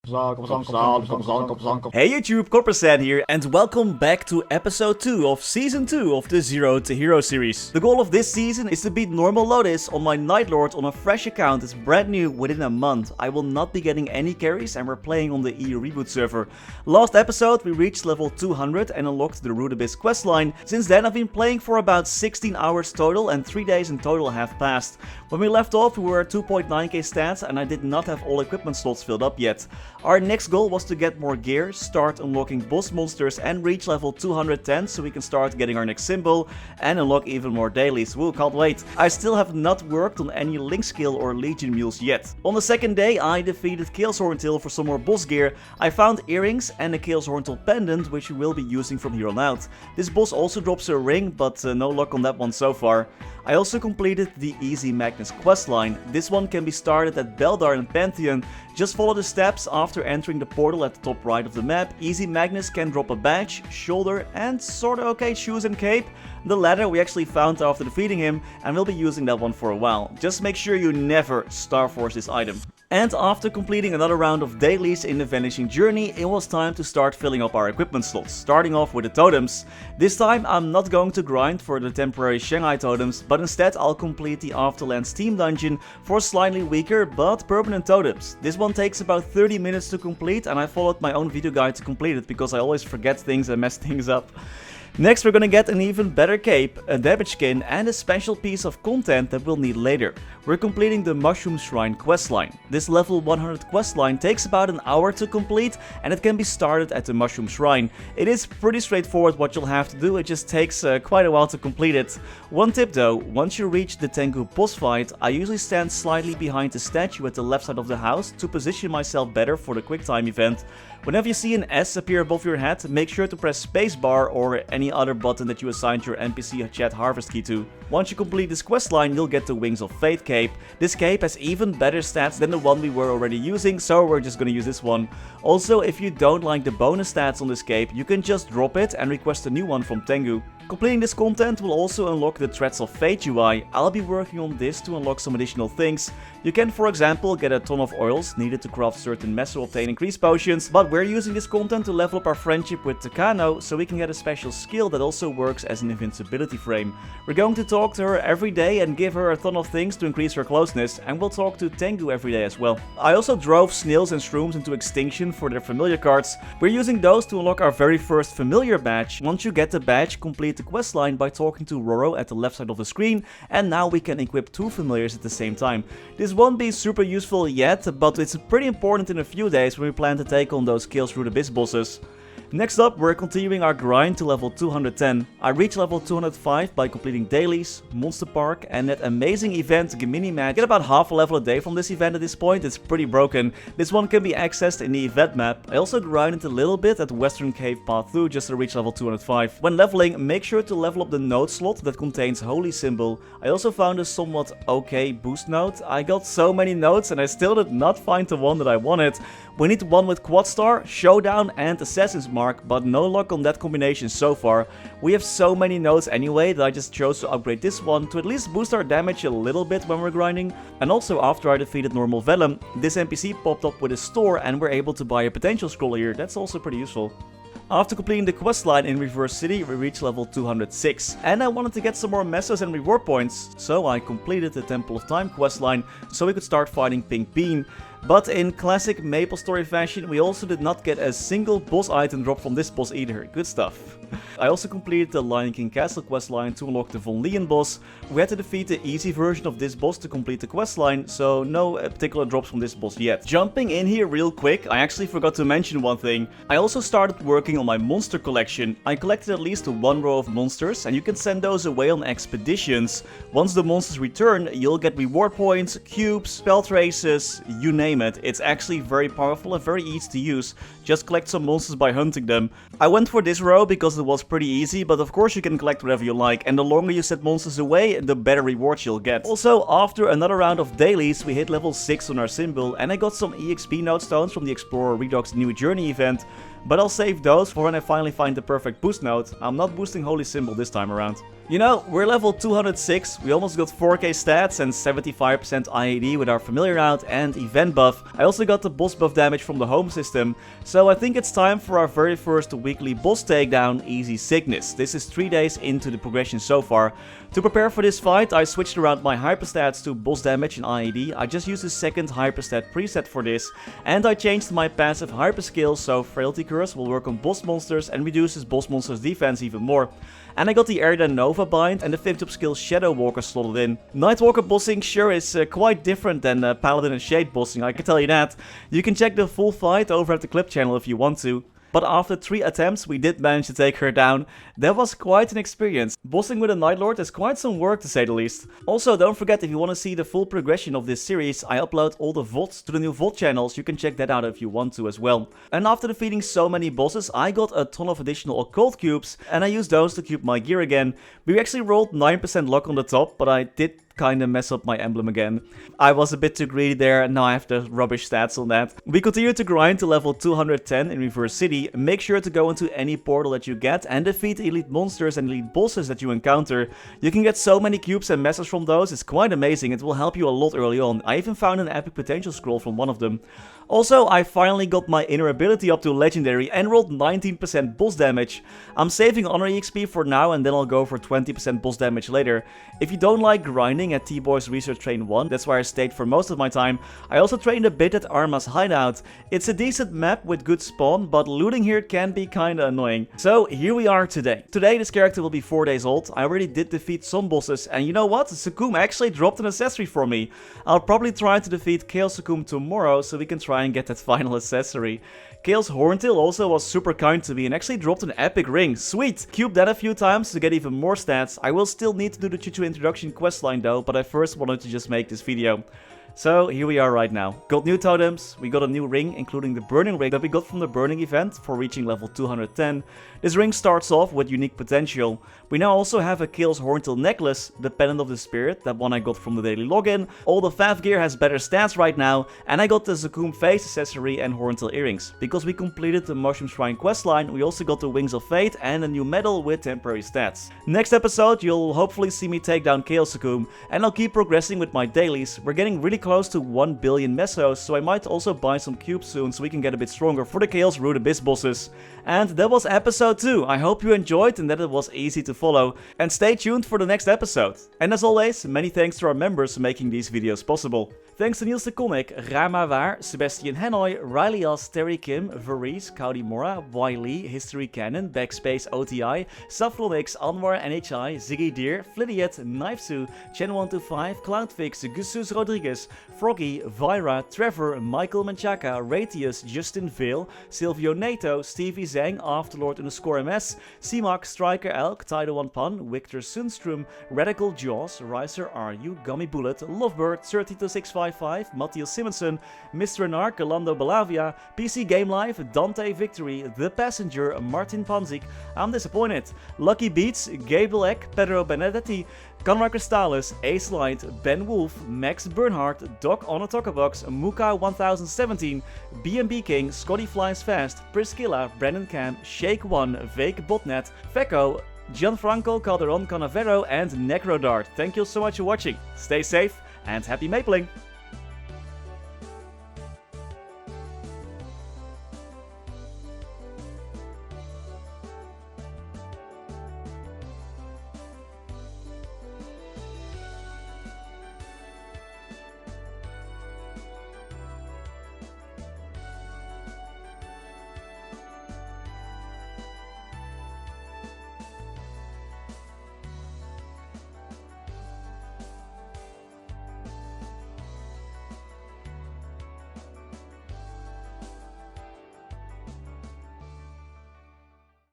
Hey YouTube, Coppersan here, and welcome back to episode 2 of season 2 of the Zero to Hero series. The goal of this season is to beat normal Lotus on my Night Lord on a fresh account. It's brand new within a month. I will not be getting any carries and we're playing on the EU Reboot server. Last episode we reached level 200 and unlocked the Root Abyss questline. Since then I've been playing for about 16 hours total and 3 days in total have passed. When we left off we were at 2.9k stats and I did not have all equipment slots filled up yet. Our next goal was to get more gear, start unlocking boss monsters and reach level 210 so we can start getting our next symbol and unlock even more dailies. Woo, can't wait. I still have not worked on any link skill or legion mules yet. On the second day I defeated Chaos Horntail for some more boss gear. I found earrings and a Chaos Horntail pendant which we will be using from here on out. This boss also drops a ring, but no luck on that one so far. I also completed the Easy Magnus questline. This one can be started at Beldar and Pantheon. Just follow the steps after entering the portal at the top right of the map. Easy Magnus can drop a badge, shoulder and sorta okay shoes and cape. The latter we actually found after defeating him and we'll be using that one for a while. Just make sure you never Star Force this item. And after completing another round of dailies in the Vanishing Journey, it was time to start filling up our equipment slots, starting off with the totems. This time I'm not going to grind for the temporary Shanghai totems, but instead I'll complete the Afterlands Team Dungeon for slightly weaker but permanent totems. This one takes about 30 minutes to complete and I followed my own video guide to complete it because I always forget things and mess things up. Next we're gonna get an even better cape, a damage skin and a special piece of content that we'll need later. We're completing the Mushroom Shrine questline. This level 100 questline takes about an hour to complete and it can be started at the Mushroom Shrine. It is pretty straightforward what you'll have to do, it just takes quite a while to complete it. One tip though, once you reach the Tengu boss fight, I usually stand slightly behind the statue at the left side of the house to position myself better for the quick time event. Whenever you see an S appear above your head, make sure to press spacebar or any other button that you assigned your NPC chat harvest key to. Once you complete this questline, you'll get the Wings of Fate cape. This cape has even better stats than the one we were already using, so we're just gonna use this one. Also, if you don't like the bonus stats on this cape, you can just drop it and request a new one from Tengu. Completing this content will also unlock the Threads of Fate UI. I'll be working on this to unlock some additional things. You can for example get a ton of oils needed to craft certain mess or obtain increased potions, but we're using this content to level up our friendship with Takano so we can get a special skill that also works as an invincibility frame. We're going to talk to her every day and give her a ton of things to increase her closeness, and we'll talk to Tengu every day as well. I also drove snails and shrooms into extinction for their familiar cards. We're using those to unlock our very first familiar badge. Once you get the badge, complete the questline by talking to Roro at the left side of the screen, and now we can equip 2 familiars at the same time. This won't be super useful yet, but it's pretty important in a few days when we plan to take on those Chaos Root Abyss bosses. Next up, we're continuing our grind to level 210. I reached level 205 by completing dailies, Monster Park and that amazing event Gemini Match. Get about half a level a day from this event at this point, it's pretty broken. This one can be accessed in the event map. I also grinded a little bit at Western Cave Path 2 just to reach level 205. When leveling, make sure to level up the node slot that contains Holy Symbol. I also found a somewhat okay boost node. I got so many nodes and I still did not find the one that I wanted. We need one with Quad Star, Showdown and Assassin's Mark, but no luck on that combination so far. We have so many nodes anyway that I just chose to upgrade this one to at least boost our damage a little bit when we're grinding. And also after I defeated Normal Vellum, this NPC popped up with a store and we're able to buy a potential scroll here. That's also pretty useful. After completing the questline in Reverse City, we reached level 206, and I wanted to get some more messos and reward points, so I completed the Temple of Time questline so we could start fighting Pink Bean. But in classic MapleStory fashion, we also did not get a single boss item drop from this boss either. Good stuff. I also completed the Lion King Castle questline to unlock the Von Leon boss. We had to defeat the easy version of this boss to complete the questline, so no particular drops from this boss yet. Jumping in here real quick, I actually forgot to mention one thing. I also started working on my monster collection. I collected at least 1 row of monsters, and you can send those away on expeditions. Once the monsters return, you'll get reward points, cubes, spell traces, you name it. It's actually very powerful and very easy to use. Just collect some monsters by hunting them. I went for this row because it was pretty easy, but of course you can collect whatever you like, and the longer you set monsters away, the better rewards you'll get. Also, after another round of dailies, we hit level 6 on our symbol, and I got some EXP node stones from the Explorer Redux New Journey event. but I'll save those for when I finally find the perfect boost node. I'm not boosting Holy Symbol this time around. You know, we're level 206, we almost got 4k stats and 75% IAD with our familiar out and event buff. I also got the boss buff damage from the home system, so I think it's time for our very first weekly boss takedown, Easy Sickness. This is 3 days into the progression so far. To prepare for this fight, I switched around my hyperstats to boss damage and IAD. I just used the second hyperstat preset for this, and I changed my passive hyper skill so Frailty Curse will work on boss monsters and reduces boss monsters defense even more. And I got the Erda Nova bind and the 5th up skill Shadow Walker slotted in. Nightwalker bossing sure is quite different than Paladin and Shade bossing, I can tell you that. You can check the full fight over at the clip channel if you want to. But after 3 attempts we did manage to take her down. That was quite an experience. Bossing with a Night Lord is quite some work to say the least. Also, don't forget, if you want to see the full progression of this series, I upload all the VODs to the new VOD channels. You can check that out if you want to as well. And after defeating so many bosses, I got a ton of additional occult cubes and I used those to cube my gear again. We actually rolled 9% luck on the top, but I did kinda mess up my emblem again. I was a bit too greedy there, and now I have the rubbish stats on that. We continue to grind to level 210 in Reverse City. Make sure to go into any portal that you get and defeat elite monsters and elite bosses that you encounter. You can get so many cubes and messages from those, it's quite amazing. It will help you a lot early on. I even found an epic potential scroll from one of them. Also, I finally got my inner ability up to legendary and rolled 19% boss damage. I'm saving honor EXP for now and then I'll go for 20% boss damage later. If you don't like grinding at T-Boy's Research Train 1, that's where I stayed for most of my time, I also trained a bit at Arma's hideout. It's a decent map with good spawn, but looting here can be kinda annoying. So here we are today. Today this character will be 4 days old. I already did defeat some bosses, and you know what? Sukum actually dropped an accessory for me. I'll probably try to defeat Chaos Sukum tomorrow so we can try and get that final accessory. Chaos Horntail also was super kind to me and actually dropped an epic ring. Sweet! Cube that a few times to get even more stats. I will still need to do the Choo Choo introduction questline though, but I first wanted to just make this video. So here we are right now. Got new totems, we got a new ring, including the burning ring that we got from the burning event for reaching level 210. This ring starts off with unique potential. We now also have a Chaos Horntail necklace, the pendant of the spirit, that one I got from the daily login. All the Fav gear has better stats right now, and I got the Zakum face accessory and Horntail earrings. Because we completed the Mushroom Shrine questline, we also got the Wings of Fate and a new medal with temporary stats. Next episode, you'll hopefully see me take down Chaos Zakum, and I'll keep progressing with my dailies. We're getting really close to 1 billion mesos, so I might also buy some cubes soon so we can get a bit stronger for the Chaos Root Abyss bosses. And that was episode 2. I hope you enjoyed and that it was easy to follow. And stay tuned for the next episode. And as always, many thanks to our members for making these videos possible. Thanks to Niels de Coninck, Raar maar waar, Sebastian, Hanoy, Ryalias, Terry Kim, Vareese, Mora, Wiley, Historycanon, BackSpaceOTI, Saffronyx, Anwar, NHI, Ziggy Deer, Flidiet, Knifesu, Chen125, Cloudfix, Gusus Rodriguez, Froggy, Vira, Trevor, Michael Menchaca, Ratius, Justin Vale, Silvio Nato, Stevie Zhang, Afterlord_MS, ceemak, Striker Elk, Tidal1 Pan, Victor Sundstrom, Radical Jaws, Riser RU, Gummy Bullet, Lovebird, 32655, Mathias Simonsson, Mr. Narc, Galando Balavia, PC Game Live, Dante Victory, The Passenger, Martin Panzik, I'm Disappointed, Lucky Beats, Gable Eck, Pedro Benedetti, Conrad Crystallis, Ace Light, Ben Wolf, Max Bernhardt, Doc on a Talkabox, Muka 1017, BNB King, Scotty Flies Fast, Priscilla, Brandon Cam, Shake1, Vake Botnet, Fecco, Gianfranco Calderon Canavero, and Necrodart. Thank you so much for watching. Stay safe and happy mapling!